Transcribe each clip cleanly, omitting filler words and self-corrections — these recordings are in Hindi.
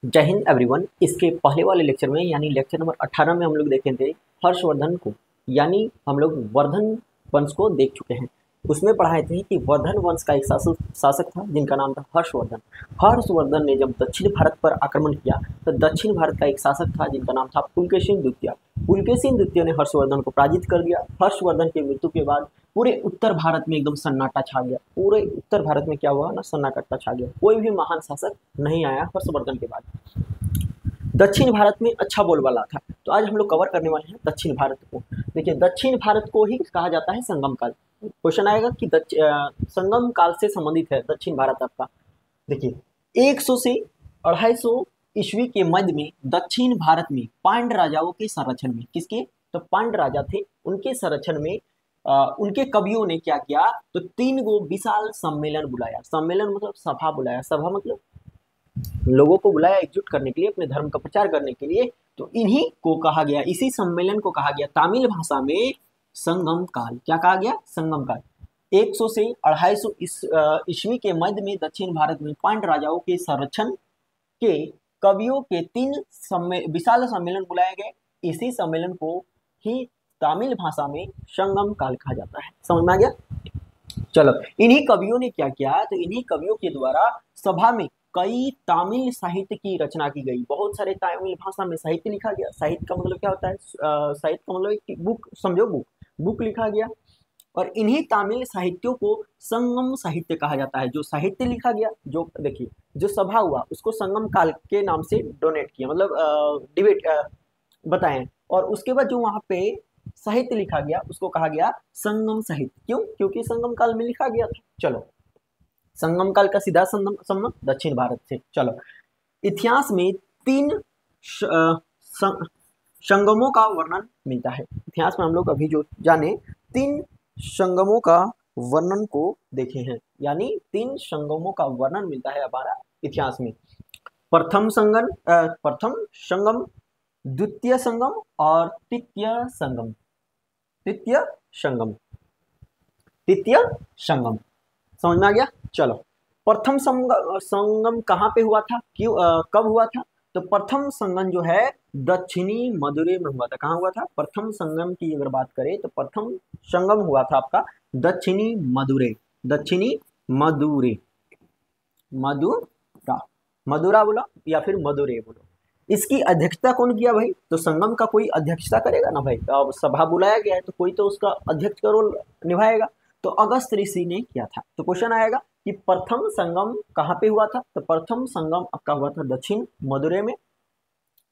जय हिंद एवरीवन। इसके पहले वाले लेक्चर में यानी लेक्चर नंबर 18 में हम लोग देखे थे हर्षवर्धन को, यानी हम लोग वर्धन वंश को देख चुके हैं। उसमें पढ़ाए थे कि वर्धन वंश का एक शासक था जिनका नाम था हर्षवर्धन। हर्षवर्धन ने जब दक्षिण भारत पर आक्रमण किया तो दक्षिण भारत का एक शासक था जिनका नाम था पुलकेशिन द्वितीय। पुलकेशिन द्वितीय ने हर्षवर्धन को पराजित कर दिया। हर्षवर्धन की मृत्यु के बाद पूरे उत्तर भारत में एकदम सन्नाटा छा गया। पूरे उत्तर भारत में क्या हुआ ना, सन्नाटा छा गया। कोई भी महान शासक नहीं आया हर्षवर्धन के बाद। दक्षिण भारत में अच्छा बोलबाला था। तो आज हम लोग कवर करने वाले हैं दक्षिण भारत को। देखिए, दक्षिण भारत को ही कहा जाता है संगम काल। क्वेश्चन आएगा कि संगम काल से संबंधित है दक्षिण भारत आपका। देखिए, 100 से 250 ईस्वी के मध्य में दक्षिण भारत में पांड्य राजाओं के संरक्षण में, किसके, तो पांड्य राजा थे, उनके संरक्षण में उनके कवियों ने क्या किया, तो 3 गो विशाल सम्मेलन बुलाया। सम्मेलन मतलब सभा बुलाया। सभा मतलब लोगों को बुलाया एकजुट करने के लिए, अपने धर्म का प्रचार करने के लिए। तो इन्हीं को कहा गया, इसी सम्मेलन को कहा गया तमिल भाषा में संगम काल। क्या कहा गया, संगम काल। 100 से 250 ईस्वी के मध्य में दक्षिण भारत में पांड्य राजाओं के संरक्षण के कवियों के 3 विशाल सम्मेलन बुलाए गए। इसी सम्मेलन को ही तमिल भाषा में संगम काल कहा जाता है। समझ में आ गया। चलो, इन्हीं कवियों ने क्या किया, तो इन्हीं कवियों के द्वारा सभा में कई तमिल साहित्य की रचना की गई। बहुत सारे तमिल भाषा में साहित्य लिखा गया। साहित्य का मतलब क्या होता है, साहित्य का मतलब एक बुक, समझो, बुक लिखा गया। और इन्हीं तमिल साहित्यों को संगम साहित्य कहा जाता है। जो साहित्य लिखा गया, जो देखिए जो सभा हुआ, उसको संगम काल के नाम से डोनेट किया, मतलब डिबेट बताएं। और उसके बाद जो वहां पे साहित्य लिखा गया उसको कहा गया संगम साहित्य। क्यों? क्योंकि संगम काल में लिखा गया था। चलो, संगम काल का सीधा संबंध दक्षिण भारत से। चलो, इतिहास में 3 संगमों का वर्णन मिलता है। इतिहास में हम लोग अभी जो जाने 3 संगमों का वर्णन को देखे हैं, यानी 3 संगमों का वर्णन मिलता है हमारा इतिहास में। प्रथम संगम, द्वितीय संगम और तृतीय संगम। समझ में आ गया। चलो, प्रथम संगम कहाँ पे हुआ था, क्यों, कब हुआ था, तो प्रथम संगम जो है दक्षिणी मदुरै में हुआ था। कहाँ हुआ था, प्रथम संगम की अगर बात करें तो प्रथम संगम हुआ था आपका दक्षिणी मदुरै। मदुरा बोलो या फिर मदुरै बोलो। इसकी अध्यक्षता कौन किया भाई, तो संगम का कोई अध्यक्षता करेगा ना भाई। तो अब सभा बुलाया गया है तो कोई तो उसका अध्यक्ष का रोल निभाएगा। तो अगस्त ऋषि ने किया था। तो क्वेश्चन आएगा कि प्रथम संगम कहाँ पे हुआ था, तो प्रथम संगम आपका हुआ था दक्षिण मदुरै में।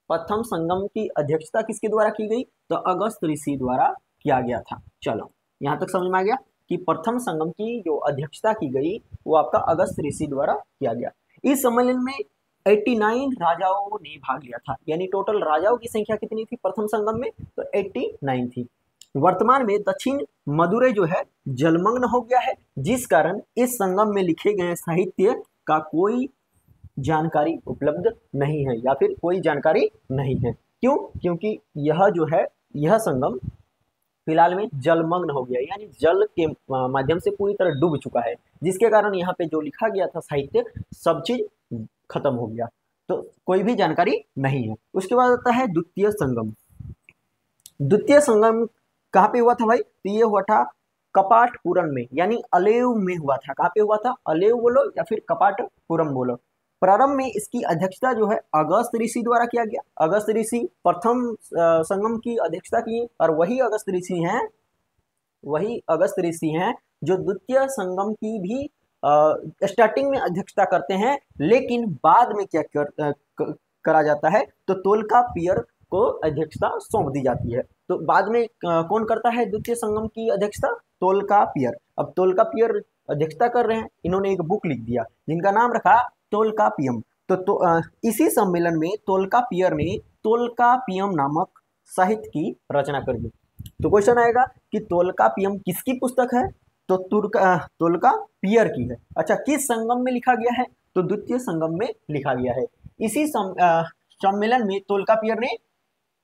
प्रथम संगम की अध्यक्षता किसके द्वारा की गई, तो अगस्त ऋषि द्वारा किया गया था। चलो, यहाँ तक समझ में आ गया कि प्रथम संगम की जो अध्यक्षता की गई वो आपका अगस्त ऋषि द्वारा किया गया। इस सम्मेलन में 89 राजाओं ने भाग लिया था। यानी टोटल राजाओं की संख्या कितनी थी प्रथम संगम में, तो 89 थी। वर्तमान में दक्षिण मदुरै जो है जलमग्न हो गया है, जिस कारण इस संगम में लिखे गए साहित्य का कोई जानकारी उपलब्ध नहीं है, या फिर कोई जानकारी नहीं है। क्यों? क्योंकि यह जो है, यह संगम फिलहाल में जलमग्न हो गया, यानी जल के माध्यम से पूरी तरह डूब चुका है, जिसके कारण यहाँ पे जो लिखा गया था साहित्य सब चीज खत्म हो गया। तो कोई भी जानकारी नहीं है। उसके बाद आता है द्वितीय संगम। द्वितीय संगम कहाँ पे हुआ था भाई, तो ये हुआ था कपाटपुरम में, यानी अलेव में हुआ था। कहाँ पे हुआ था, अलेव बोलो या फिर कपाटपुरम बोलो। प्रारंभ में इसकी अध्यक्षता जो है अगस्त ऋषि द्वारा किया गया। अगस्त ऋषि प्रथम संगम की अध्यक्षता की, और वही अगस्त ऋषि हैं जो द्वितीय संगम की भी स्टार्टिंग में अध्यक्षता करते हैं, लेकिन बाद में क्या करा जाता है, तो तोल्कापियर को अध्यक्षता सौंप दी जाती है। तो बाद में कौन करता है द्वितीय संगम की अध्यक्षता, तोल्कापियर। अब तोल्कापियर अध्यक्षता कर रहे हैं, इन्होंने एक बुक लिख दिया जिनका नाम रखा तोल्कापियम। इसी सम्मेलन में तोल्कापियर ने तोल्कापियम नामक साहित्य की रचना कर दी। तो क्वेश्चन आएगा कि तोल्कापियम किसकी पुस्तक है, तो तोल्कापियर की है। अच्छा, किस संगम में लिखा गया है, तो द्वितीय संगम में लिखा गया है। इसी सम्मेलन में तोल्कापियर ने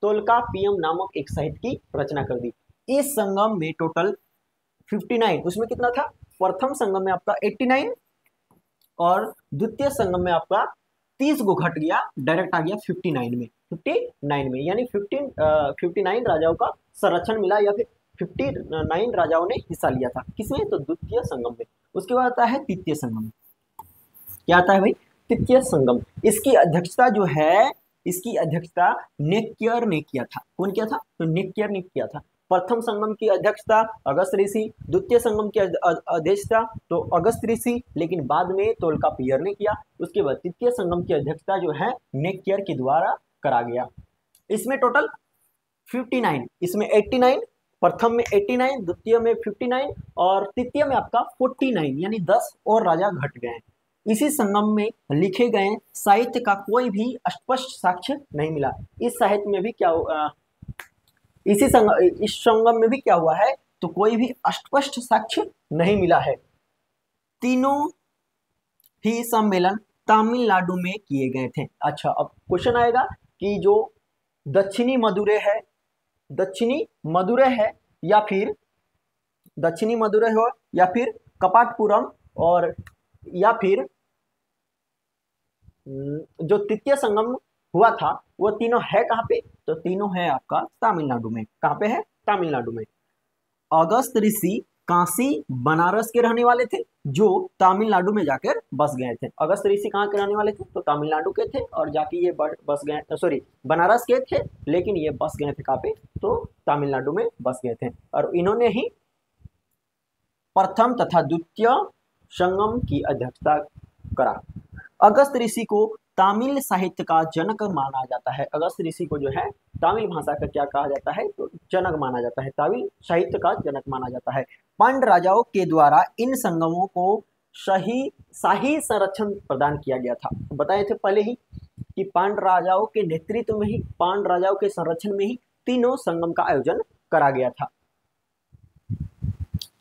तोल्कापियम नामक एक साहित्य की रचना कर दी। इस संगम में टोटल 59, उसमें कितना था, प्रथम संगम में आपका 89 और द्वितीय संगम में आपका 30 को घट गया, डायरेक्ट आ गया 59 में, 59 में, यानी 59 राजाओं का संरक्षण मिला, या फिर 59 राजाओं ने हिस्सा लिया था। किसमें? तो द्वितीय संगम में। उसके बाद आता है तृतीय संगम। क्या आता है भाई? तृतीय संगम। इसकी अध्यक्षता जो है, इसकी अध्यक्षता नेक्यर ने किया था। कौन किया था? तो नेक्यर ने किया था। प्रथम संगम की अध्यक्षता अगस्त ऋषि, द्वितीय संगम की अध्यक्षता तो अगस्त ऋषि, लेकिन बाद में तोल्कापियर ने किया। उसके बाद तृतीय संगम की अध्यक्षता जो है नेक्यर के द्वारा करा गया। इसमें टोटल 59, इसमें 89, प्रथम में 89, द्वितीय में 59 और तृतीय में आपका 49, यानी 10 और राजा घट गए। इसी संगम में लिखे गए साहित्य का कोई भी स्पष्ट साक्ष्य नहीं मिला। इस साहित्य में भी क्या इस संगम में भी क्या हुआ है? तो कोई भी स्पष्ट साक्ष्य नहीं मिला है। तीनों ही सम्मेलन तमिलनाडु में किए गए थे। अच्छा, अब क्वेश्चन आएगा कि जो दक्षिणी मदुरै है, दक्षिणी मदुरै है या फिर दक्षिणी मदुरै हो या फिर कपाटपुरम, और या फिर जो तृतीय संगम हुआ था वो तीनों है कहाँ पे? तो तीनों है आपका तमिलनाडु में। कहाँ पे है? तमिलनाडु में। अगस्त ऋषि काशी बनारस के रहने वाले थे, जो तमिलनाडु में जाकर बस गए थे। अगस्त ऋषि कहाँ के रहने वाले थे? तो तमिलनाडु के थे, और जाके ये बस गए, सॉरी बनारस के थे, लेकिन ये बस गए थे कहाँ पे? तो तमिलनाडु में बस गए थे। और इन्होंने ही प्रथम तथा द्वितीय संगम की अध्यक्षता करा। अगस्त ऋषि को तमिल साहित्य का जनक माना जाता है। अगस्त ऋषि को जो है तमिल भाषा का क्या कहा जाता है? तो जनक माना जाता है, तमिल साहित्य का जनक माना जाता है। पांड्य राजाओं के द्वारा इन संगमों को शाही संरक्षण प्रदान किया गया था। बताए थे पहले ही कि पांड्य राजाओं के नेतृत्व में ही, पांड्य राजाओं के संरक्षण में ही तीनों संगम का आयोजन करा गया था।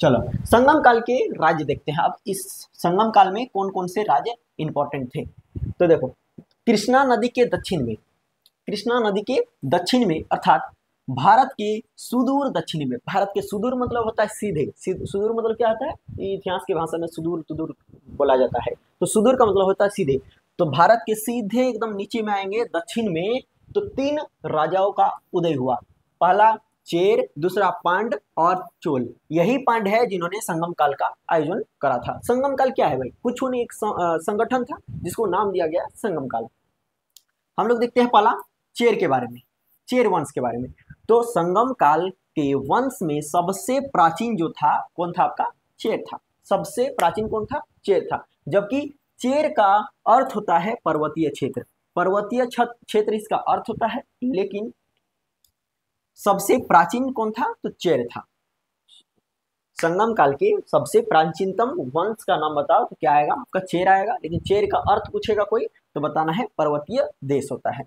चलो संगम काल के राज्य देखते हैं। अब इस संगम काल में कौन कौन से राज्य इंपॉर्टेंट थे? तो देखो, कृष्णा नदी के दक्षिण में, कृष्णा नदी के दक्षिण में अर्थात भारत के सुदूर दक्षिण में, भारत के सुदूर मतलब होता है सीधे, सुदूर मतलब क्या होता है? इतिहास की भाषा में सुदूर तुदूर बोला जाता है। तो सुदूर का मतलब होता है सीधे। तो भारत के सीधे एकदम नीचे में आएंगे दक्षिण में, तो 3 राजाओं का उदय हुआ। पहला चेर, दूसरा पांड और चोल। यही पांड है जिन्होंने संगम काल का आयोजन करा था। संगम काल क्या है भाई? कुछ नहीं, एक संगठन था जिसको नाम दिया गया संगम काल। हम लोग देखते हैं पहला चेर के बारे में, चेर वंश के बारे में। तो संगम काल के वंश में सबसे प्राचीन जो था कौन था? आपका चेर था। सबसे प्राचीन कौन था? चेर था। जबकि चेर का अर्थ होता है पर्वतीय क्षेत्र, पर्वतीय क्षेत्र इसका अर्थ होता है, लेकिन सबसे प्राचीन कौन था? तो चेर था। संगम काल के सबसे प्राचीनतम वंश का नाम बताओ तो क्या आएगा? आपका चेर आएगा। लेकिन चेर का अर्थ पूछेगा कोई तो बताना है पर्वतीय देश होता है।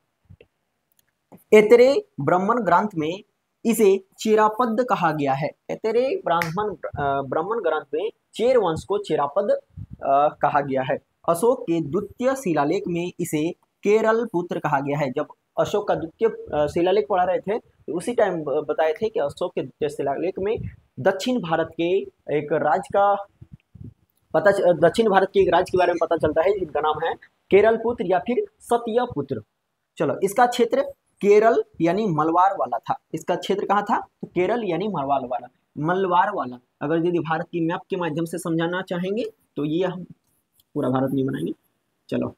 ऐतरेय ब्राह्मण ग्रंथ में इसे चेरापद कहा गया है। ऐतरेय ब्राह्मण ग्रंथ में चेर वंश को चेरापद कहा गया है। अशोक के द्वितीय शिलालेख में इसे केरल पुत्र कहा गया है। जब अशोक का द्वितीय शिलालेख पढ़ा रहे थे तो उसी टाइम बताए थे कि अशोक के द्वितीय शिलालेख में दक्षिण भारत के एक राज्य का दक्षिण भारत के एक राज्य के बारे में पता चलता है, जिनका नाम है केरल पुत्र या फिर सत्य पुत्र। चलो, इसका क्षेत्र केरल यानी मलवार वाला था। इसका क्षेत्र कहाँ था? तो केरल यानी मलवार वाला। अगर यदि भारत की मैप के माध्यम से समझाना चाहेंगे तो ये हम पूरा भारत नहीं बनाएंगे। चलो,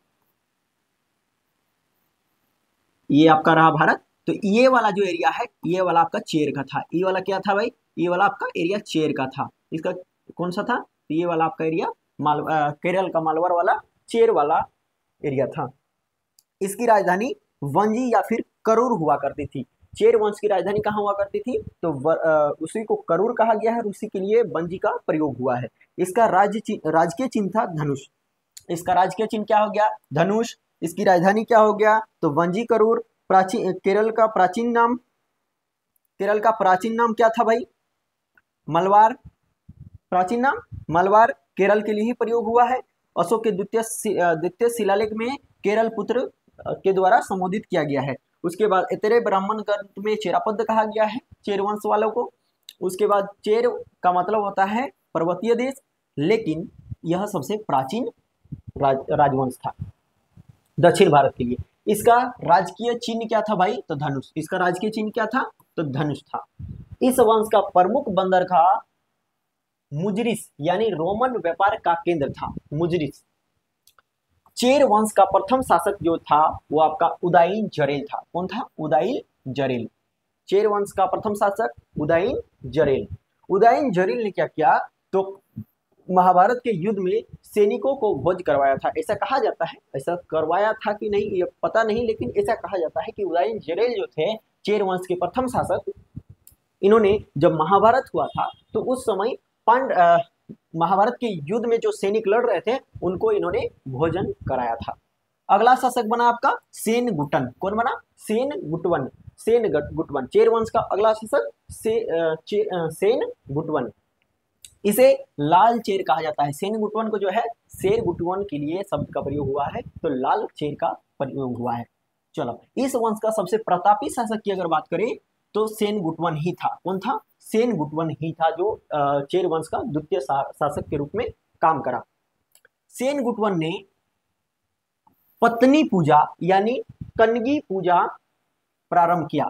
ये आपका रहा भारत। तो ये वाला जो एरिया है, ये वाला आपका चेर का था। ये वाला क्या था भाई? ये वाला आपका एरिया चेर का था। इसका कौन सा था? तो ये वाला आपका एरिया केरल का मालवार वाला चेर वाला एरिया था। इसकी राजधानी वंजी या फिर करूर हुआ करती थी। चेर वंश की राजधानी कहाँ हुआ करती थी? तो उसी को करूर कहा गया है और उसी के लिए वंजी का प्रयोग हुआ है। इसका राजकीय चिन्ह था धनुष। इसका राजकीय चिन्ह क्या हो गया? धनुष। इसकी राजधानी क्या हो गया? तो वंजी करूर। केरल का प्राचीन नाम क्या था भाई? मलवार। प्राचीन नाम मलवार केरल के लिए ही प्रयोग हुआ है। अशोक के द्वितीय शिलालेख में केरल पुत्र के द्वारा संबोधित किया गया है। उसके बाद ऐतरेय ब्राह्मण ग्रंथ में चेरापद कहा गया है चेर वंश वालों को। उसके बाद चेर का मतलब होता है पर्वतीय देश, लेकिन यह सबसे प्राचीन राजवंश था। दक्षिण भारत के लिए। इसका राजकीय चिन्ह क्या था भाई? तो धनुष। इसका राजकीय चिन्ह क्या था? तो धनुष था। इस वंश का प्रमुख बंदरगाह मुजरिस यानी रोमन व्यापार का केंद्र था, मुजरिस। चेर वंश का प्रथम शासक जो था वो आपका उदयन जरेल था। कौन था? उदयन जरेल। चेर वंश का प्रथम शासक उदयन जरेल। उदयन जरेल ने क्या किया? तो महाभारत के युद्ध में सैनिकों को भोज करवाया था, ऐसा कहा जाता है। ऐसा करवाया था कि नहीं ये पता नहीं, लेकिन ऐसा कहा जाता है कि उदयन जरेल जो थे चेर वंश के प्रथम शासक, इन्होंने जब महाभारत हुआ था तो उस समय महाभारत के युद्ध में जो सैनिक लड़ रहे थे उनको इन्होंने भोजन कराया था। अगला शासक बना आपका सेन गुटन। कौन बना? सेन गुटवन। सेन गुटवन चेर वंश का अगला शासक सेन गुटवन। इसे लाल चेर कहा जाता है। सेन गुटवन को जो है शेर गुटवन के लिए शब्द का प्रयोग हुआ है, तो लाल चेर का प्रयोग हुआ है। चलो, इस वंश का सबसे प्रतापी शासक की अगर बात करें तो सेन गुटवन ही था। कौन था? सेन गुटवन ही था जो चेर वंश का द्वितीय शासक के रूप में काम करा। सेन गुटवन ने पत्नी पूजा यानी कन्गी पूजा प्रारंभ किया।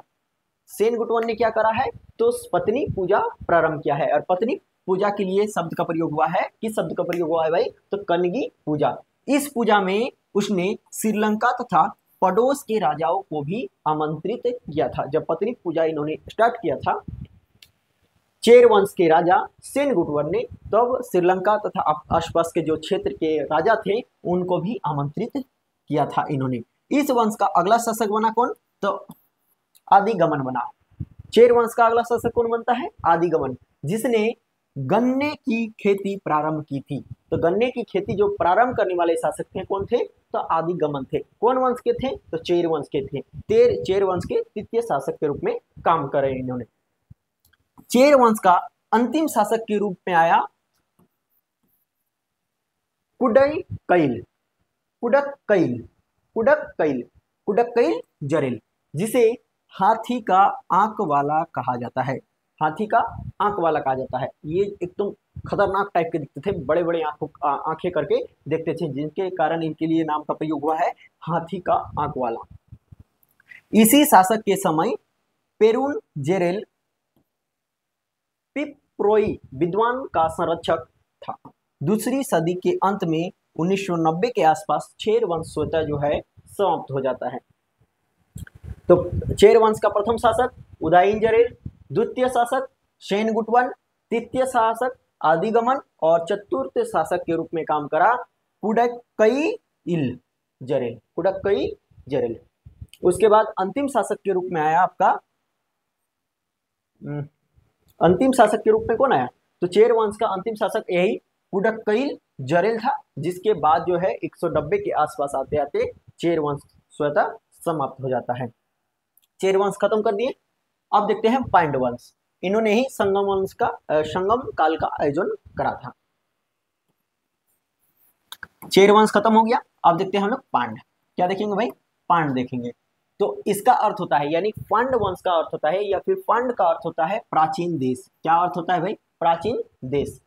सेन गुटवन ने क्या करा है? तो पत्नी पूजा प्रारंभ किया है। और पत्नी पूजा के लिए शब्द का प्रयोग हुआ है। किस शब्द का प्रयोग हुआ है भाई? तो कन्गी पूजा। इस पूजा में उसने श्रीलंका तथा पड़ोस के राजाओं को भी आमंत्रित किया था। जब पत्नी पूजा इन्होंने स्टार्ट किया था चेर वंश के राजा सेन गुटवन ने, तब श्रीलंका तथा आसपास के जो क्षेत्र के राजा थे उनको भी आमंत्रित किया था इन्होंने। इस वंश का अगला शासक बना कौन? तो आदिगमन बना। चेर वंश का अगला शासक कौन बनता है? आदिगमन, जिसने गन्ने की खेती प्रारंभ की थी। तो गन्ने की खेती जो प्रारंभ करने वाले शासक थे कौन थे? तो आदिगमन थे। कौन वंश के थे? तो चेर वंश के थे। चेर वंश के तृतीय शासक के रूप में काम करे इन्होंने। चेर वंश का अंतिम शासक के रूप में आया कुडक्कैल। कुडक्कैल कुडक्कैल कुडक्कैल जरेल, जिसे हाथी का आंख वाला कहा जाता है। हाथी का आंख वाला कहा जाता है। ये एकदम खतरनाक टाइप के दिखते थे, बड़े बड़े आंखें करके देखते थे, जिनके कारण इनके लिए नाम का प्रयोग हुआ है हाथी का आंख वाला। इसी शासक के समय पेरुन जेरेल पिप्रोई विद्वान का संरक्षक था। दूसरी सदी के अंत में 1990 के आसपास चेर वंश स्वतः जो है समाप्त हो जाता है। तो चेर वंश का प्रथम शासक उदयन जरेल, द्वितीय शासक सेन गुटवन, तृतीय शासक आदिगमन और चतुर्थ शासक के रूप में काम करा कुडक्कैल जरेल। कुडक्कैल जरेल। उसके बाद अंतिम शासक के रूप में आया आपका अंतिम शासक के रूप में कौन आया? तो चेर वंश का अंतिम शासक यही कुडक्कैल जरेल था, जिसके बाद जो है 190 के आसपास आते आते चेर वंश स्वतः समाप्त हो जाता है। चेर वंश खत्म कर दिए। अब देखते हैं पांड्य वंश। इन्होंने ही संगम काल का आयोजन करा था। चेर वंश खत्म हो गया। अब देखते हैं हम लोग पांड्य। क्या देखेंगे भाई? पांड्य देखेंगे। तो इसका अर्थ होता है, यानी पांड्य वंश का अर्थ होता है या फिर पांड्य का अर्थ होता है प्राचीन देश। क्या अर्थ होता है भाई? प्राचीन देश।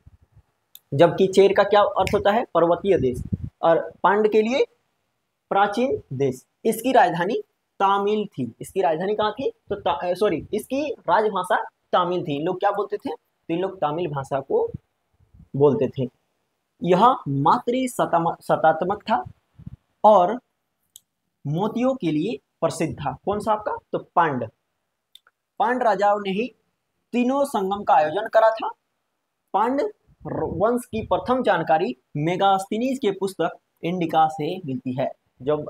जबकि चेर का क्या अर्थ होता है? पर्वतीय देश। और पांड्य के लिए प्राचीन देश। इसकी राजधानी तामिल थी। इसकी राजधानी कहाँ थी? तो इसकी राजभाषा तामिल थी। इन लोग क्या बोलते थे? तो इन लोग तामिल भाषा को बोलते थे। यह मातृ शतात्मक था और मोतियों के लिए प्रसिद्ध था। कौन सा आपका? तो पांड्य। पांड्य राजाओं ने ही तीनों संगम का आयोजन करा था। पांड्य वंश की प्रथम जानकारी मेगास्थनीज के पुस्तक इंडिका से मिलती है। जब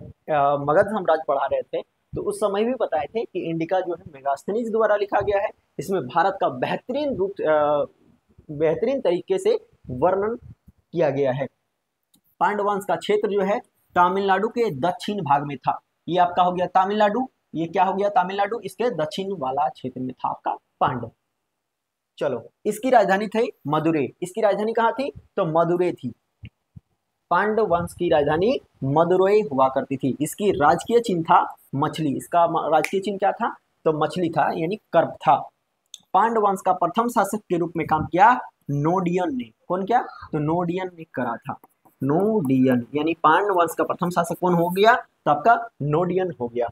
मगध साम्राज्य पढ़ा रहे थे तो उस समय भी बताए थे कि इंडिका जो है मेगास्थनीज द्वारा लिखा गया है। इसमें भारत का बेहतरीन तरीके से वर्णन किया गया है। पांड्य वंश का क्षेत्र जो है तमिलनाडु के दक्षिण भाग में था। ये आपका हो गया तमिलनाडु। ये क्या हो गया? तमिलनाडु। इसके दक्षिण वाला क्षेत्र में था आपका पांड्य। चलो, इसकी राजधानी थी मदुरै। इसकी राजधानी कहाँ थी? तो मदुरै थी। पांड्य वंश की राजधानी मदुरै हुआ करती थी। इसकी राजकीय चिन्ह था मछली। इसका राजकीय चिन्ह क्या था? तो मछली था, यानी कर्प था। पांड्य वंश का प्रथम शासक के रूप में काम किया नोडियन ने। कौन? क्या? तो नोडियन ने करा था। नोडियन, यानी पांड्य वंश का प्रथम शासक कौन हो गया? तो आपका नोडियन हो गया।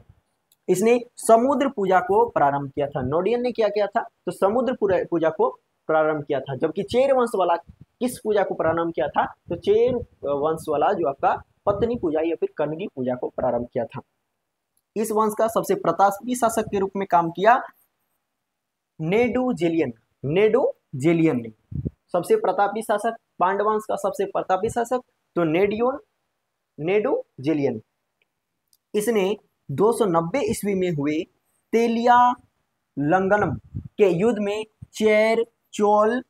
इसने समुद्र पूजा को प्रारंभ किया था। नोडियन ने क्या किया था? तो समुद्र पूजा को प्रारंभ किया था। जबकि चेर वंश वाला किस पूजा को प्रारंभ किया था? तो चेर वंश वाला जो आपका पत्नी पूजा या फिर कन्गी पूजा को प्रारंभ किया था। इस वंश का सबसे प्रतापी शासक के रूप में काम किया नेडुजेलियन। नेडुजेलियन ने सबसे प्रतापी शासक, पांड्य वंश का सबसे प्रतापी शासक तो नेडुजेलियन। इसने 290 ईस्वी में हुए तेलिया लंगनम के युद्ध में चेर, चोल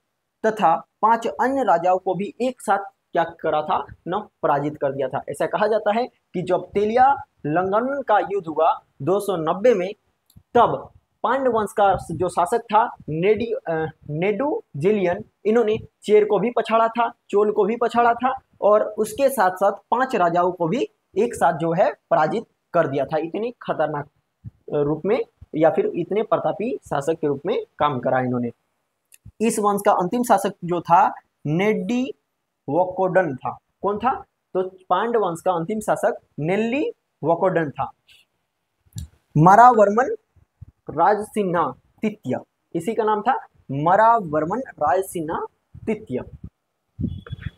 तथा 5 अन्य राजाओं को भी एक साथ क्या करा था? न पराजित कर दिया था। ऐसा कहा जाता है कि जब तेलिया लंगन का युद्ध हुआ 290 में, तब पांड्य वंश का जो शासक था नेडुजेलियन, इन्होंने चेर को भी पछाड़ा था, चोल को भी पछाड़ा था और उसके साथ साथ 5 राजाओं को भी एक साथ जो है पराजित कर दिया था। इतने खतरनाक रूप में या फिर इतने प्रतापी शासक के रूप में काम करा इन्होंने। इस वंश का अंतिम शासक जो था नेल्ली वकोडन था। कौन था? तो पांड्य वंश का अंतिम शासक नेल्ली वकोडन था। मरावर्मन राजसिन्हा तृतीय, इसी का नाम था मरावर्मन राजसिन्हा तृतीय।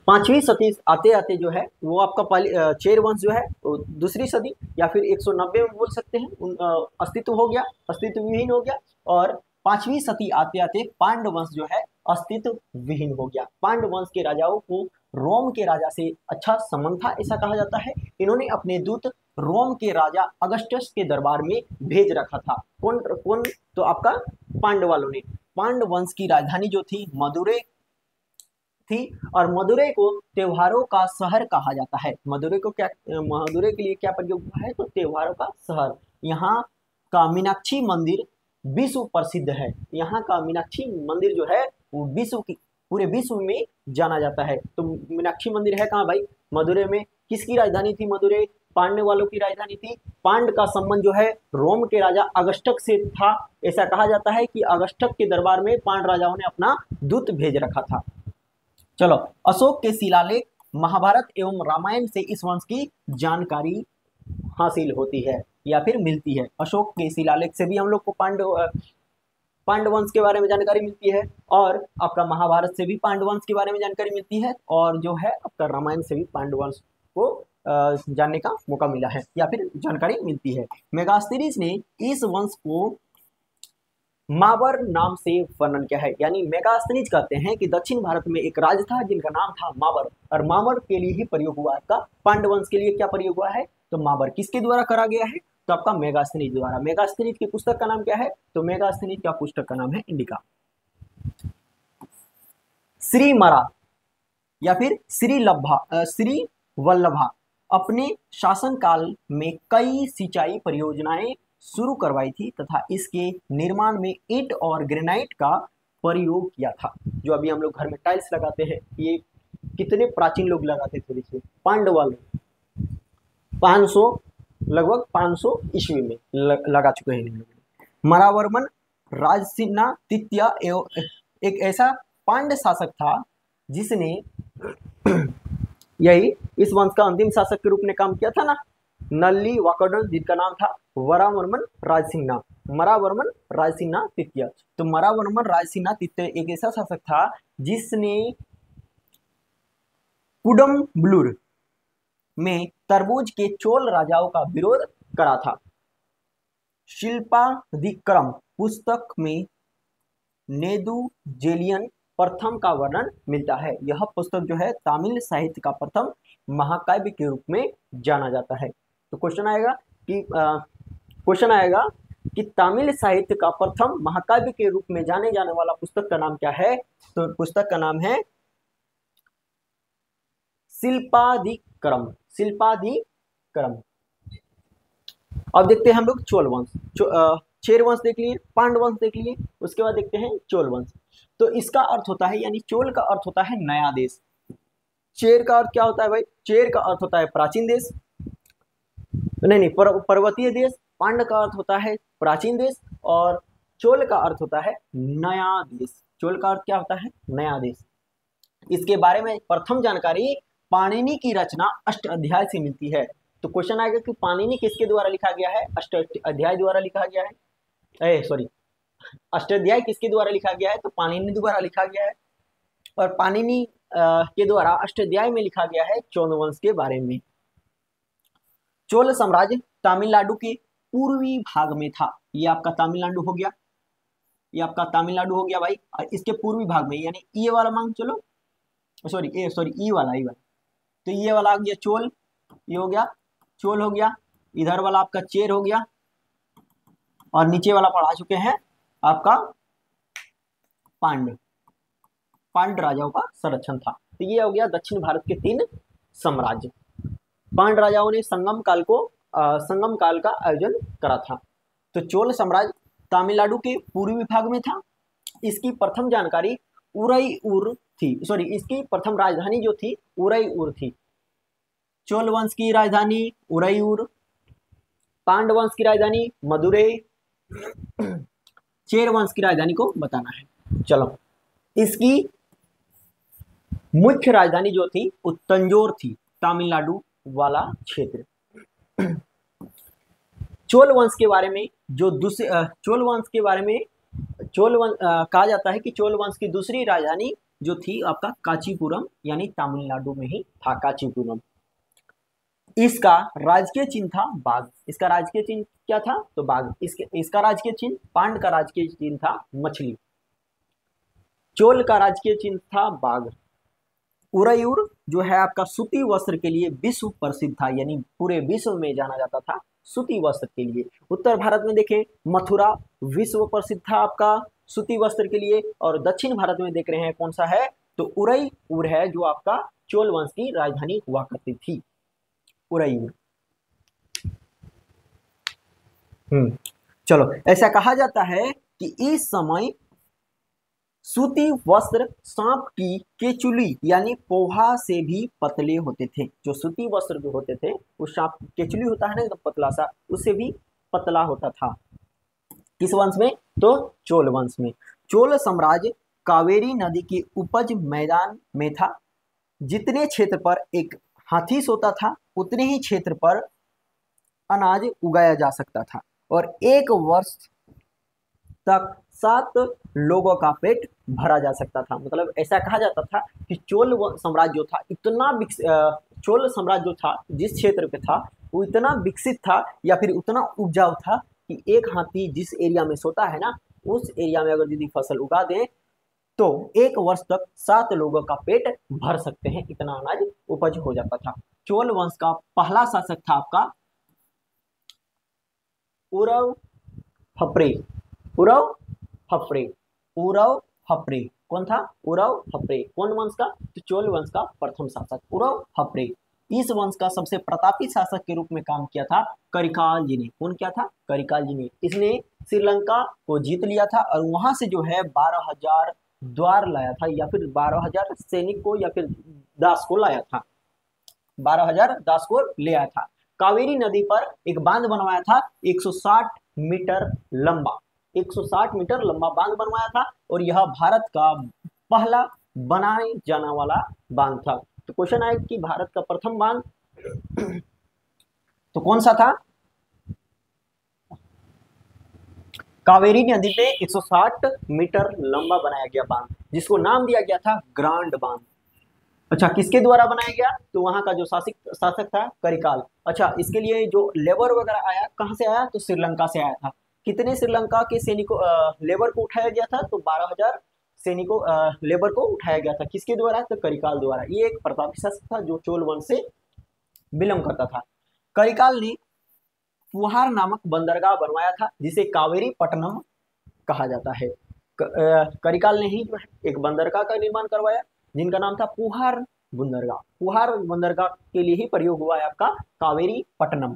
5वीं सदी आते आते जो है वो आपका चेर वंश जो है दूसरी सदी या फिर 190 में बोल सकते हैं अस्तित्व हो गया, अस्तित्व विहीन हो गया। और 5वीं सदी आते आते पांड्य वंश जो है अस्तित्व विहीन हो गया। पांड्य वंश के राजाओं को रोम के राजा से अच्छा संबंध था, ऐसा कहा जाता है। इन्होंने अपने दूत रोम के राजा अगस्टस के दरबार में भेज रखा था। कौन कौन? तो आपका पांड्य वालों ने। पांड्य वंश की राजधानी जो थी मदुरै थी और मदुरै को त्योहारों का शहर कहा जाता है। मदुरै के लिए क्या प्रयोग हुआ है? तो त्योहारों का शहर। यहाँ का मीनाक्षी मंदिर विश्व प्रसिद्ध है। यहाँ का मीनाक्षी मंदिर जो है वो पूरे विश्व में जाना जाता है। तो मीनाक्षी मंदिर है कहाँ भाई? मदुरै में। किसकी राजधानी थी मदुरै? पांड्य वालों की राजधानी थी। पांड्य का संबंध जो है रोम के राजा अगस्टक से था। ऐसा कहा जाता है कि अगस्टक के दरबार में पांड्य राजाओं ने अपना दूत भेज रखा था। चलो, अशोक के शिलालेख, महाभारत एवं रामायण से इस वंश की जानकारी हासिल होती है या फिर मिलती है। अशोक के शिलालेख से भी हम लोग को पांड्य वंश के बारे में जानकारी मिलती है और आपका महाभारत से भी पांड्य वंश के बारे में जानकारी मिलती है और जो है आपका रामायण से भी पांड्य वंश को जानने का मौका मिला है या फिर जानकारी मिलती है। मेगास्थनीज ने इस वंश को माबर नाम से वर्णन किया है। यानी मेगास्थनीज कहते हैं कि दक्षिण भारत में एक राज था जिनका नाम था माबर, और माबर के लिए ही प्रयोग हुआ आपका पांड्य वंश के लिए क्या प्रयोग हुआ है? तो माबर किसके द्वारा करा गया है? तो आपका मेगास्थनीज द्वारा। मेगास्थनीज की पुस्तक का नाम क्या है? तो मेगास्थनीज का पुस्तक का नाम है इंडिका। श्रीमरा या फिर श्री वल्लभा अपने शासनकाल में कई सिंचाई परियोजनाएं शुरू करवाई थी तथा इसके निर्माण में ईंट और ग्रेनाइट का प्रयोग किया था। जो अभी हम लोग घर में टाइल्स लगाते हैं, ये कितने प्राचीन लोग लगाते थे? देखिए पांड्य वाले 500 लगभग 500 ईस्वी में लगा चुके हैं इन लोगों। मरावर्मन राजसिन्हा तृतीय एक ऐसा पांड्य शासक था जिसने यही इस वंश का अंतिम शासक के रूप में काम किया था ना, नल्ली वाकोडन, जिनका नाम था मरावर्मन राजसिन्हा। मरावर्मन राजसिन्हा तृतीय। तो मरावर्मन राजसिन्हा तृतीय एक ऐसा शासक था जिसने कुडम्बलूर में तरबूज के चोल राजाओं का विरोध करा था। शिल्पाधिक्रम पुस्तक में नेदुजेलियन प्रथम का वर्णन मिलता है। यह पुस्तक जो है तमिल साहित्य का प्रथम महाकाव्य के रूप में जाना जाता है। तो क्वेश्चन आएगा कि तमिल साहित्य का प्रथम महाकाव्य के रूप में जाने जाने वाला पुस्तक का नाम क्या है? तो पुस्तक का नाम है शिल्पाधिक्रम। शिल्पाधिक्रम। अब देखते हैं हम लोग चोल वंश। चेर वंश देख लिए, पांड्य वंश देख लिए, उसके बाद देखते हैं चोल वंश। तो इसका अर्थ होता है, यानी चोल का अर्थ होता है नया देश। चेर का अर्थ क्या होता है भाई? चेर का अर्थ होता है प्राचीन देश, नहीं पर्वतीय देश। पांड्य का अर्थ होता है प्राचीन देश और चोल का अर्थ होता है नया देश। चोल का अर्थ क्या होता है? नया देश। इसके बारे में प्रथम जानकारी पाणिनि की रचना अष्ट अध्याय से मिलती है। तो क्वेश्चन आएगा कि पाणिनि किसके द्वारा लिखा गया है? अष्ट अध्याय द्वारा लिखा गया है। सॉरी, अष्टाध्याय किसके द्वारा लिखा गया है? तो पाणिनि द्वारा लिखा गया है। और पाणिनि के द्वारा अष्टाध्याय में लिखा गया है चोल वंश के बारे में। चोल साम्राज्य तमिलनाडु के पूर्वी भाग में था। ये आपका तमिलनाडु हो गया, ये आपका तमिलनाडु हो गया भाई। और इसके पूर्वी भाग में यानी ये वाला मान चलो, सॉरी ई वाला। तो ये वाला आ गया चोल, ये हो गया चोल हो गया। इधर वाला आपका चेर हो गया, और नीचे वाला पढ़ा चुके हैं आपका पांड्य। पांड्य राजाओं का संरक्षण था। तो ये हो गया दक्षिण भारत के 3 साम्राज्य। पांड्य राजाओं ने संगम काल का आयोजन करा था। तो चोल साम्राज्य तमिलनाडु के पूर्वी भाग में था। इसकी प्रथम जानकारी उरईयूर थी, सॉरी इसकी प्रथम राजधानी जो थी उरईयूर थी। चोल वंश की राजधानी उरईयूर, पांड्य वंश की राजधानी मदुरई, चेर वंश की राजधानी को बताना है। चलो, इसकी मुख्य राजधानी जो थी वो तंजौर थी, तमिलनाडु वाला क्षेत्र। चोल वंश के बारे में जो कहा जाता है कि चोल वंश की दूसरी राजधानी जो थी आपका कांचीपुरम, यानी तमिलनाडु में ही था कांचीपुरम। इसका राजकीय चिन्ह था बाघ। इसका राजकीय चिन्ह क्या था? तो बाघ। इसका राजकीय चिन्ह, पांड्य का राजकीय चिन्ह था मछली, चोल का राजकीय चिन्ह था बाघ। उरईयूर जो है आपका सूती वस्त्र के लिए विश्व प्रसिद्ध था, यानी पूरे विश्व में जाना जाता था सूती वस्त्र के लिए। उत्तर भारत में देखें, मथुरा विश्व प्रसिद्ध था आपका सूती वस्त्र के लिए। और दक्षिण भारत में देख रहे हैं कौन सा है? तो उरईयूर है, जो आपका चोल वंश की राजधानी हुआ करती थी, उरईयूर। चलो, ऐसा कहा जाता है कि इस समय सूती वस्त्र सांप की केचुली यानी पोहा से भी पतले होते थे। जो सूती वस्त्र जो होते थे वो सांप केचुली होता है ना, एकदम पतला सा, उससे भी पतला होता था। किस वंश में? तो चोल वंश में। चोल साम्राज्य कावेरी नदी के उपज मैदान में था। जितने क्षेत्र पर एक हाथी सोता था उतने ही क्षेत्र पर अनाज उगाया जा सकता था, और एक वर्ष तक 7 लोगों का पेट भरा जा सकता था। मतलब ऐसा कहा जाता था कि चोल साम्राज्य जो था चोल साम्राज्य जो था जिस क्षेत्र पे था वो इतना विकसित था या फिर उतना उपजाऊ था कि एक हाथी जिस एरिया में सोता है ना, उस एरिया में अगर यदि फसल उगा दें तो एक वर्ष तक 7 लोगों का पेट भर सकते हैं, इतना अनाज उपज हो जाता था। चोल वंश का पहला शासक था आपका उरव हप्रे। कौन था? उरव हप्रे। कौन वंश का? तो चोल वंश का प्रथम शासक उरव हप्रे। इस वंश का सबसे प्रतापी शासक के रूप में काम किया था करिकाल जी ने। कौन क्या था? करिकाल जी ने। इसने श्रीलंका को जीत लिया था और वहां से जो है 12,000 द्वार लाया था, या फिर 12,000 सैनिक को या फिर दास को लाया था। 12,000 दास को ले आया था। कावेरी नदी पर एक बांध बनवाया था 160 मीटर लंबा, 160 मीटर लंबा बांध बनवाया था, और यह भारत का पहला बनाए जाने वाला बांध था। तो क्वेश्चन आया कि भारत का प्रथम बांध तो कौन सा था? कावेरी नदी में 160 मीटर लंबा बनाया गया बांध, जिसको नाम दिया गया था ग्रांड बांध। अच्छा, किसके द्वारा बनाया गया? तो वहां का जो शासक था करिकाल। अच्छा, इसके लिए जो लेबर वगैरह आया, कहां से आया? तो श्रीलंका से आया था। कितने श्रीलंका के सैनिकों लेबर को उठाया गया था? तो 12,000 सैनिकों लेबर को उठाया गया था। किसके द्वारा? तो करिकाल द्वारा। ये एक प्रतापी शासक था जो चोल वंश से बिलोंग करता था। करिकाल ने पुहार नामक बंदरगाह बनवाया था, जिसे कावेरी पट्टनम कहा जाता है। करिकाल ने ही जो है एक बंदरगाह का निर्माण करवाया, जिनका नाम था पुहार बंदरगाह। पुहार बंदरगाह के लिए ही प्रयोग हुआ है आपका कावेरी पट्टनम।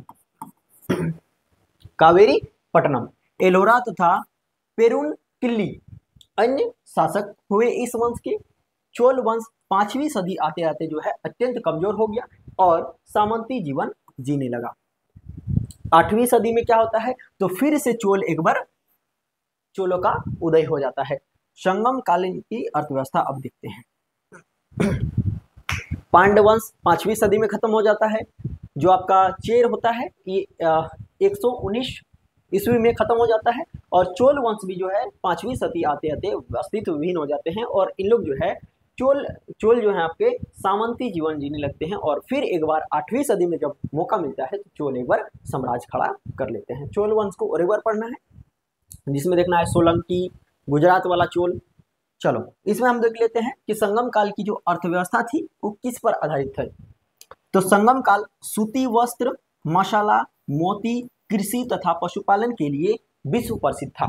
कावेरी पट्टनम। एलोरा तथा पेरुन किल्ली अन्य शासक हुए इस वंश के। चोल वंश 5वीं सदी आते आते जो है अत्यंत कमजोर हो गया और सामंती जीवन जीने लगा। 8वीं सदी में क्या होता है? तो फिर से एक बार चोलों का उदय हो जाता है। संगम कालीन की अर्थव्यवस्था अब देखते हैं। पांडवंश 5वीं सदी में खत्म हो जाता है। जो आपका चेर होता है ये 119 ईस्वी में खत्म हो जाता है। और चोल वंश भी जो है 5वीं सदी आते आते अस्तित्व विहीन हो जाते हैं और इन लोग जो है चोल जो है आपके सामंती जीवन जीने लगते हैं। और फिर एक बार 8वीं सदी में जब मौका मिलता है तो चोल एक बार साम्राज्य खड़ा कर लेते हैं। चोल वंश को और एक बार पढ़ना है जिसमें देखना है सोलंकी, गुजरात वाला चोल। चलो इसमें हम देख लेते हैं कि संगम काल की जो अर्थव्यवस्था थी वो किस पर आधारित है। तो संगम काल सूती वस्त्र, मसाला, मोती, कृषि तथा पशुपालन के लिए विश्व प्रसिद्ध था।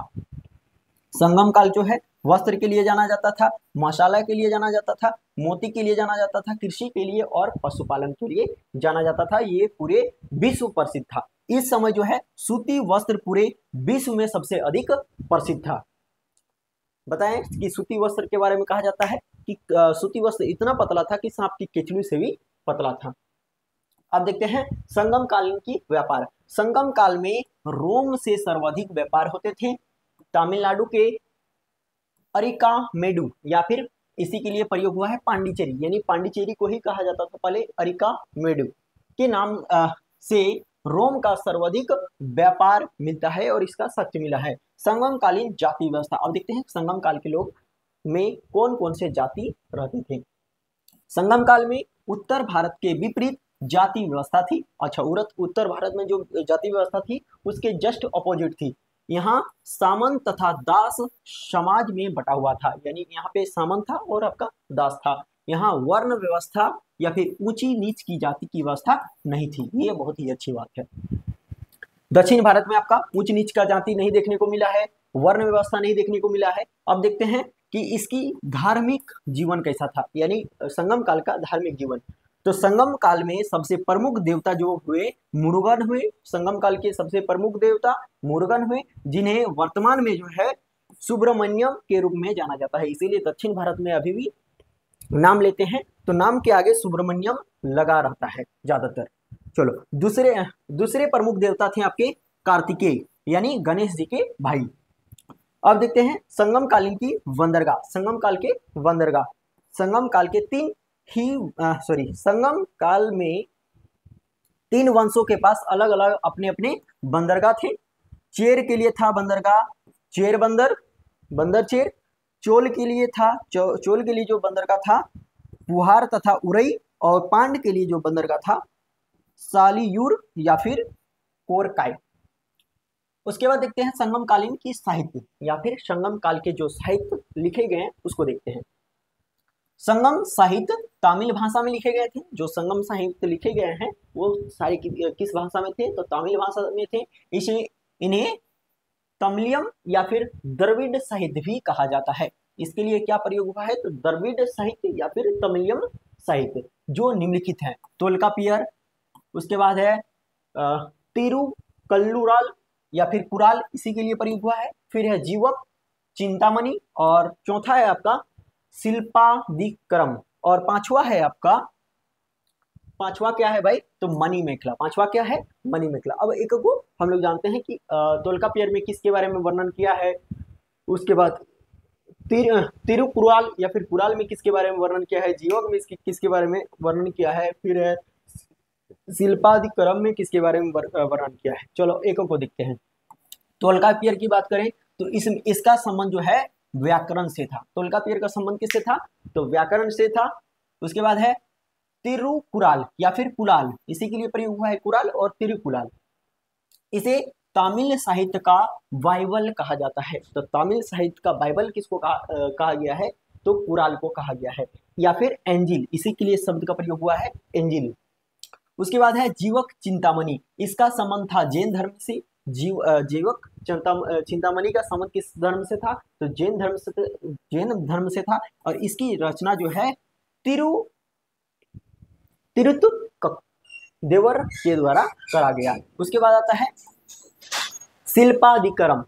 संगम काल जो है वस्त्र के लिए जाना जाता था, मसाला के लिए जाना जाता था, मोती के लिए जाना जाता था, कृषि के लिए और पशुपालन के लिए जाना जाता था। ये पूरे विश्व प्रसिद्ध था। इस समय जो है सूती वस्त्र पूरे विश्व में सबसे अधिक प्रसिद्ध था। बताएं कि सूती वस्त्र के बारे में कहा जाता है कि सूती वस्त्र इतना पतला था कि सांप की केचुली से भी पतला था। अब देखते हैं संगम कालीन की व्यापार। संगम काल में रोम से सर्वाधिक व्यापार होते थे। तमिलनाडु के अरिकामेडु या फिर इसी के लिए प्रयोग हुआ है पांडिचेरी, यानी पांडिचेरी को ही कहा जाता था पहले अरिकामेडु के नाम से रोम का सर्वाधिक व्यापार मिलता है और इसका साक्ष्य मिला है। संगम कालीन जाति व्यवस्था। अब देखते हैं संगम काल के लोग में कौन कौन से जाति रहते थे। संगम काल में उत्तर भारत के विपरीत जाति व्यवस्था थी। अच्छा, उत्तर भारत में जो जाति व्यवस्था थी उसके जस्ट अपोजिट थी। यहाँ सामंत तथा दास समाज में बटा हुआ था, यानी यहाँ पे सामंत था और आपका दास था। यहाँ वर्ण व्यवस्था या फिर ऊंची नीच की जाति की व्यवस्था नहीं थी। ये बहुत ही अच्छी बात है। दक्षिण भारत में आपका ऊंच नीच का जाति नहीं देखने को मिला है, वर्ण व्यवस्था नहीं देखने को मिला है। अब देखते हैं कि इसकी धार्मिक जीवन कैसा था, यानी संगम काल का धार्मिक जीवन। तो संगम काल में सबसे प्रमुख देवता जो हुए मुरुगन हुए। संगम काल के सबसे प्रमुख देवता मुरुगन हुए, जिन्हें वर्तमान में जो है सुब्रमण्यम के रूप में जाना जाता है। इसीलिए दक्षिण भारत में अभी भी नाम लेते हैं तो नाम के आगे सुब्रमण्यम लगा रहता है ज्यादातर। चलो दूसरे प्रमुख देवता थे आपके कार्तिकेय, यानी गणेश जी के भाई। अब देखते हैं संगम कालीन की बंदरगाह। संगम काल के संगम काल में 3 वंशों के पास अलग अलग अपने अपने बंदरगाह थे। चेर के लिए था बंदरगाह चेर बंदर चेर। चोल के लिए जो बंदरगाह था पुहार तथा उरई। और पांड के लिए जो बंदरगाह था सालियूर या फिर कोरकाई। उसके बाद देखते हैं संगम कालीन की साहित्य या फिर संगम काल के जो साहित्य लिखे गए हैं उसको देखते हैं। संगम साहित्य तमिल भाषा में लिखे गए थे। जो संगम साहित्य लिखे गए हैं वो सारे किस भाषा में थे, तो तमिल भाषा में थे। इन्हें तमिलियम या फिर द्रविड़ साहित्य भी कहा जाता है। इसके लिए क्या प्रयोग हुआ है, तो द्रविड़ साहित्य या फिर तमिलियम साहित्य जो निम्नलिखित है। तोल्कापियर, उसके बाद है तिरुकल्लुराल या फिर कुराल, इसी के लिए प्रयोग हुआ है। फिर है जीवक, चिंतामणि और चौथा है आपका शिल्पादिक्रम। और पांचवा क्या है भाई, तो मणिमेखला। अब एक को हम लोग जानते हैं कि तोल्कापियर में किसके बारे में वर्णन किया है। उसके बाद तिरुकुराल या फिर कुराल में किसके बारे में वर्णन किया है, जीवक में किसके बारे में वर्णन किया है, फिर शिल्पादिक्रम में किसके बारे में वर्णन किया है। चलो एक को देखते हैं। तोल्कापियर की बात करें तो इसका संबंध जो है व्याकरण से था। तोल्कापियर का संबंध किससे था, तो व्याकरण से था। उसके बाद है तिरुकुराल या फिर कुलाल, इसी के लिए प्रयोग हुआ है कुराल और तिरुकुलाल। इसे तमिल साहित्य का बाइबल कहा जाता है। तो तमिल साहित्य का बाइबल किसको कहा गया है, तो कुराल को कहा गया है, या फिर एंजिल, इसी के लिए शब्द का प्रयोग हुआ है एंजिल। उसके बाद है जीवक चिंतामणि, इसका संबंध था जैन धर्म से। जीवक चिंतामणि का संबंध किस धर्म से था, तो जैन धर्म से था। और इसकी रचना जो है देवर के द्वारा करा गया। उसके बाद आता है शिल्पादिक्रम,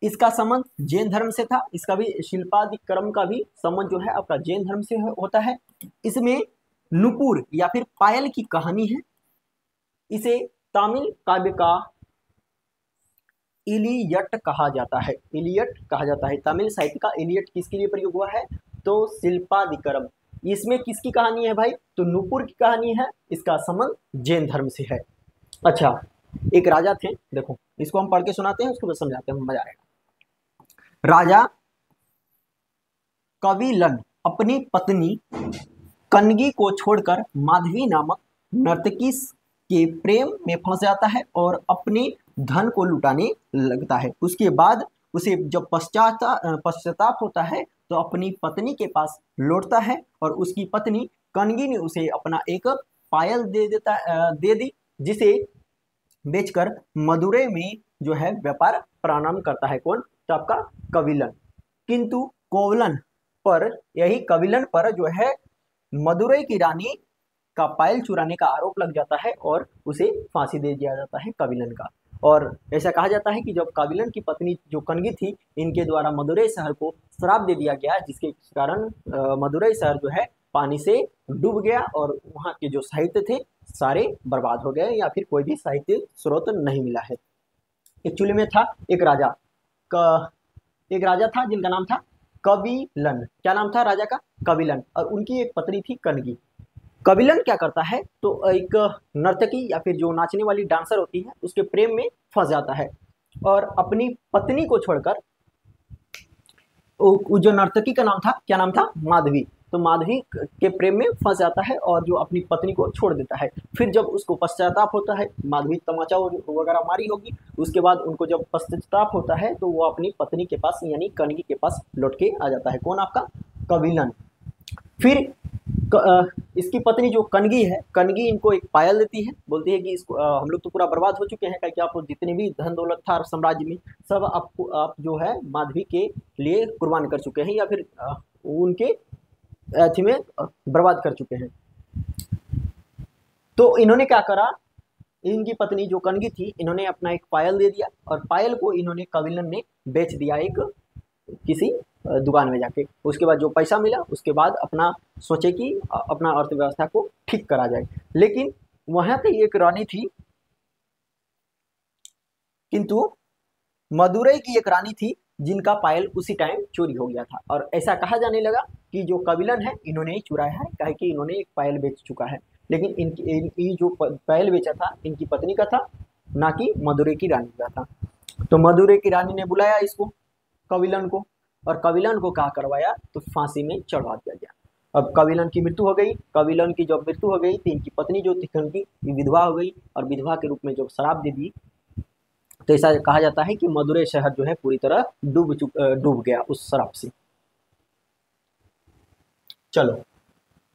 इसका संबंध जैन धर्म से था। इसका भी शिल्पादिक्रम का भी संबंध जो है आपका जैन धर्म से होता है। इसमें नुपुर या फिर पायल की कहानी है। इसे तमिल काव्य का इलियट कहा जाता है। तमिल साहित्य का इलियट किसके लिए प्रयोग हुआ है, तो शिल्पादिक्रम। इसमें किसकी कहानी है भाई? तो नूपुर की कहानी है। इसका संबंध जैन धर्म से है। अच्छा, एक राजा थे, देखो इसको हम पढ़ के सुनाते हैं, उसको बाद समझाते हैं, मजा आएगा। राजा कविलन अपनी पत्नी कनगी को छोड़कर माधवी नामक नर्तकी के प्रेम में फंस जाता है और अपने धन को लुटाने लगता है। उसके बाद उसे जब पश्चाताप होता है तो अपनी पत्नी के पास लौटता है और उसकी पत्नी कनगी ने उसे अपना एक पायल दे दी, जिसे बेचकर मदुरै में जो है व्यापार प्रारंभ करता है। कौन? तो आपका कविलन। किंतु कविलन पर जो है मदुरै की रानी का पायल चुराने का आरोप लग जाता है और उसे फांसी दे दिया जाता है कविलन का। और ऐसा कहा जाता है कि जब कविलन की पत्नी जो कनगी थी, इनके द्वारा मदुरै शहर को श्राप दे दिया गया, जिसके कारण मदुरै शहर जो है पानी से डूब गया और वहाँ के जो साहित्य थे सारे बर्बाद हो गए, या फिर कोई भी साहित्य स्रोत नहीं मिला है। एक्चुअली में था एक राजा था जिनका नाम था कविलन। क्या नाम था राजा का? कविलन। और उनकी एक पत्नी थी कनगी। कविलन क्या करता है, तो एक नर्तकी या फिर जो नाचने वाली डांसर होती है उसके प्रेम में फंस जाता है और अपनी पत्नी को छोड़कर, जो नर्तकी का नाम था, क्या नाम था? माधवी। तो माधवी के प्रेम में फंस जाता है और जो अपनी पत्नी को छोड़ देता है। फिर जब उसको पश्चाताप होता है, माधवी तमाचा वगैरह मारी होगी, उसके बाद उनको जब पश्चाताप होता है तो वो अपनी पत्नी के पास यानी कनगी के पास लौट के आ जाता है। कौन? आपका कविलन। फिर इसकी पत्नी जो कनगी है, कनगी इनको एक पायल देती है, बोलती है कि इसको हम लोग तो पूरा बर्बाद हो चुके हैं, कि आप जितने भी धन दौलत था साम्राज्य में सब आप जो है माधवी के लिए कुर्बान कर चुके हैं, या फिर उनके अथी में बर्बाद कर चुके हैं। तो इन्होंने क्या करा, इनकी पत्नी जो कनगी थी, इन्होंने अपना एक पायल दे दिया और पायल को इन्होंने कविलन ने बेच दिया एक किसी दुकान में जाके। उसके बाद जो पैसा मिला उसके बाद अपना सोचे कि अपना अर्थव्यवस्था को ठीक करा जाए। लेकिन वहां पे एक रानी थी, किंतु मदुरै की एक रानी थी जिनका पायल उसी टाइम चोरी हो गया था और ऐसा कहा जाने लगा कि जो कविलन है इन्होंने ही चुराया है, कहे कि इन्होंने एक पायल बेच चुका है। लेकिन इनकी जो पायल बेचा था इनकी पत्नी का था, ना कि मदुरै की रानी का था। तो मदुरै की रानी ने बुलाया इसको कविलन को और कविलन को क्या करवाया, तो फांसी में चढ़वा दिया गया। अब कविलन की मृत्यु हो गई। कविलन की जब मृत्यु हो गई तो इनकी पत्नी जो थी कनगी विधवा हो गई और विधवा के रूप में जब शराब दे दी, तो ऐसा कहा जाता है कि मदुरै शहर जो है पूरी तरह डूब गया उस शराब से। चलो,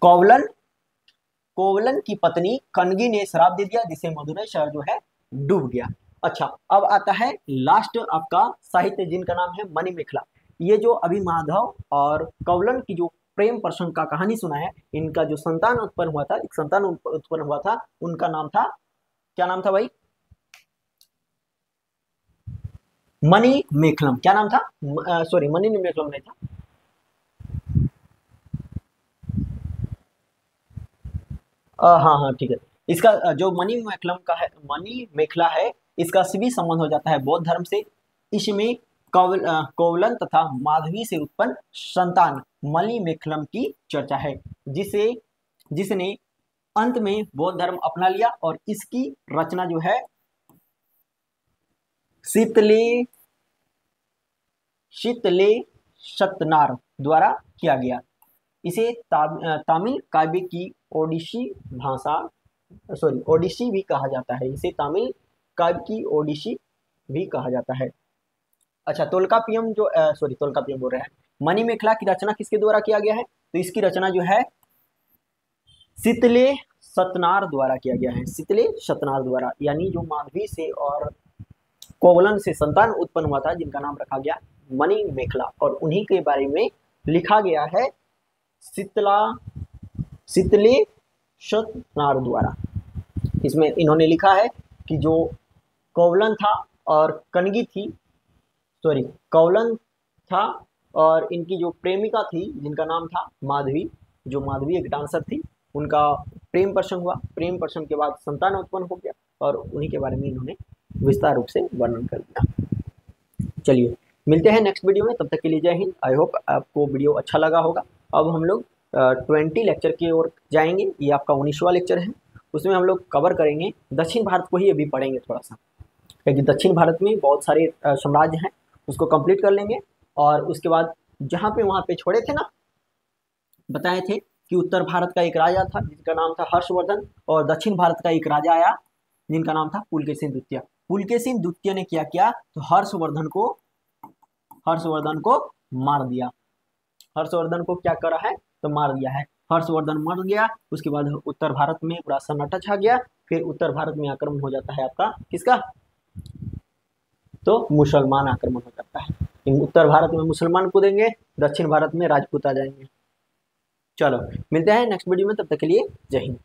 कोवलन की पत्नी कनगी ने शराब दे दिया जिससे मदुरै शहर जो है डूब गया। अच्छा, अब आता है लास्ट आपका साहित्य जिनका नाम है मणिमेखला। ये जो अभी माधव और कोवलन की जो प्रेम प्रसंग का कहानी सुना है, इनका जो संतान उत्पन्न हुआ था, एक संतान उत्पन्न हुआ था, उनका नाम था, क्या नाम था भाई? मणिमेखलम। क्या नाम था? सॉरी, मणिमेखलम नहीं था, हाँ हाँ ठीक है। इसका जो मणिमेखला है, इसका भी संबंध हो जाता है बौद्ध धर्म से। इसमें कोवलन तथा माधवी से उत्पन्न संतान मणिमेखलम की चर्चा है, जिसने अंत में बौद्ध धर्म अपना लिया और इसकी रचना जो है शीतले शतनार द्वारा किया गया। इसे तमिल काव्य की ओडिसी भी कहा जाता है। इसे तमिल काव्य की ओडिसी भी कहा जाता है। अच्छा, तोल्कापियम बोल रहे हैं। मणिमेखला की रचना किसके द्वारा किया गया है, तो इसकी रचना जो है शीतले शतनार द्वारा किया गया है। शीतले शतनार द्वारा, यानी जो माधवी से और कोवलन से संतान उत्पन्न हुआ था जिनका नाम रखा गया मणिमेखला, और उन्हीं के बारे में लिखा गया है शीतले शतनार द्वारा। इसमें इन्होंने लिखा है कि जो कोवलन था और कनगी थी, कोवलन था और इनकी जो प्रेमिका थी जिनका नाम था माधवी, जो माधवी एक डांसर थी, उनका प्रेम प्रसंग हुआ। प्रेम प्रसंग के बाद संतान उत्पन्न हो गया और उन्हीं के बारे में इन्होंने विस्तार रूप से वर्णन कर दिया। चलिए, मिलते हैं नेक्स्ट वीडियो में, तब तक के लिए जय हिंद। आई होप आपको वीडियो अच्छा लगा होगा। अब हम लोग 20 लेक्चर की ओर जाएंगे। ये आपका 19वां लेक्चर है। उसमें हम लोग कवर करेंगे दक्षिण भारत को ही अभी पढ़ेंगे थोड़ा सा, क्योंकि दक्षिण भारत में बहुत सारे साम्राज्य हैं, उसको कंप्लीट कर लेंगे। और उसके बाद जहाँ पे वहाँ पे छोड़े थे ना, बताए थे कि उत्तर भारत का एक राजा था जिसका नाम था हर्षवर्धन, और दक्षिण भारत का एक राजा आया जिनका नाम था पुलकेशिन द्वितीय। पुलकेशिन द्वितीय ने क्या किया, तो हर्षवर्धन को मार दिया। हर्षवर्धन को क्या करा है, तो मार दिया है। हर्षवर्धन मर गया, उसके बाद उत्तर भारत में पूरा सन्नाटा छा गया। फिर उत्तर भारत में आक्रमण हो जाता है आपका किसका, तो मुसलमान आक्रमण हो जाता है। उत्तर भारत में मुसलमान कूदेंगे, दक्षिण भारत में राजपूत आ जाएंगे। चलो मिलते हैं नेक्स्ट वीडियो में, तब तक के लिए जय हिंद।